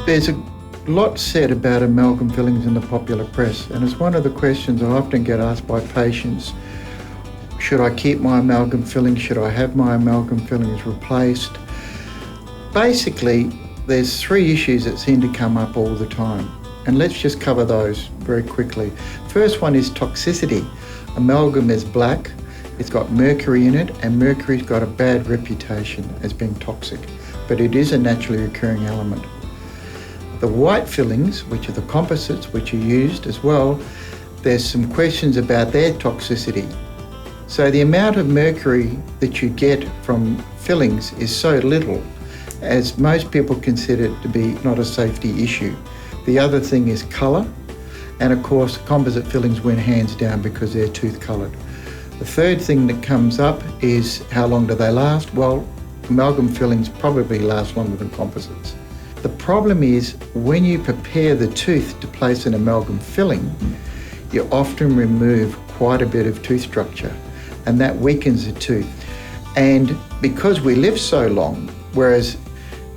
There's a lot said about amalgam fillings in the popular press, and it's one of the questions I often get asked by patients. Should I keep my amalgam fillings? Should I have my amalgam fillings replaced? Basically, there's three issues that seem to come up all the time, and let's just cover those very quickly. First one is toxicity. Amalgam is black, it's got mercury in it, and mercury's got a bad reputation as being toxic, but it is a naturally occurring element. The white fillings, which are the composites which are used as well, there's some questions about their toxicity. So the amount of mercury that you get from fillings is so little, as most people consider it to be not a safety issue. The other thing is colour, and of course composite fillings win hands down because they're tooth coloured. The third thing that comes up is how long do they last? Well, amalgam fillings probably last longer than composites. The problem is when you prepare the tooth to place an amalgam filling, you often remove quite a bit of tooth structure, and that weakens the tooth. And because we live so long, whereas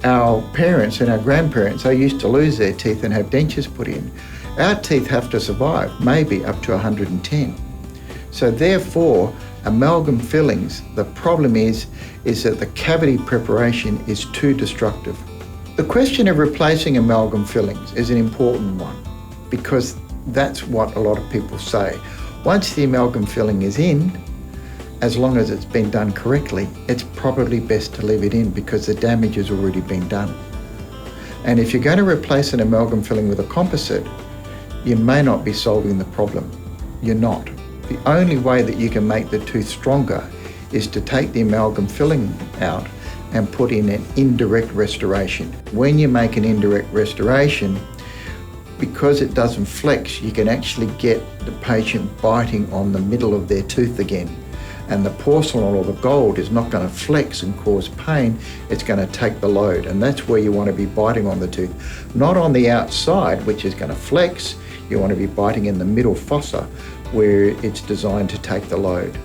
our parents and our grandparents, they used to lose their teeth and have dentures put in, our teeth have to survive maybe up to 110. So therefore, amalgam fillings, the problem is that the cavity preparation is too destructive. The question of replacing amalgam fillings is an important one because that's what a lot of people say. Once the amalgam filling is in, as long as it's been done correctly, it's probably best to leave it in because the damage has already been done. And if you're going to replace an amalgam filling with a composite, you may not be solving the problem. You're not. The only way that you can make the tooth stronger is to take the amalgam filling out and put in an indirect restoration. When you make an indirect restoration, because it doesn't flex, you can actually get the patient biting on the middle of their tooth again. And the porcelain or the gold is not going to flex and cause pain, it's going to take the load. And that's where you want to be biting on the tooth. Not on the outside, which is going to flex, you want to be biting in the middle fossa where it's designed to take the load.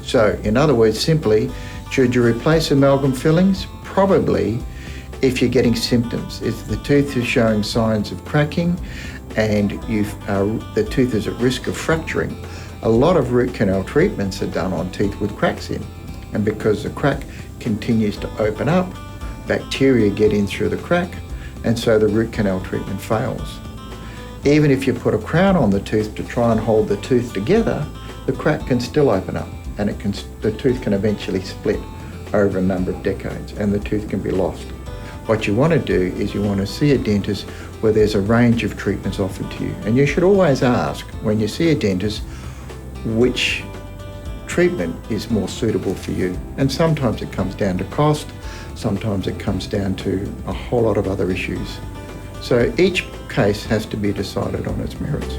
So in other words, simply, should you replace amalgam fillings? Probably if you're getting symptoms. If the tooth is showing signs of cracking and the tooth is at risk of fracturing. A lot of root canal treatments are done on teeth with cracks in, and because the crack continues to open up, bacteria get in through the crack, and so the root canal treatment fails. Even if you put a crown on the tooth to try and hold the tooth together, the crack can still open up, and the tooth can eventually split over a number of decades, and the tooth can be lost. What you want to do is you want to see a dentist where there's a range of treatments offered to you, and you should always ask when you see a dentist which treatment is more suitable for you. And sometimes it comes down to cost, sometimes it comes down to a whole lot of other issues. So each case has to be decided on its merits.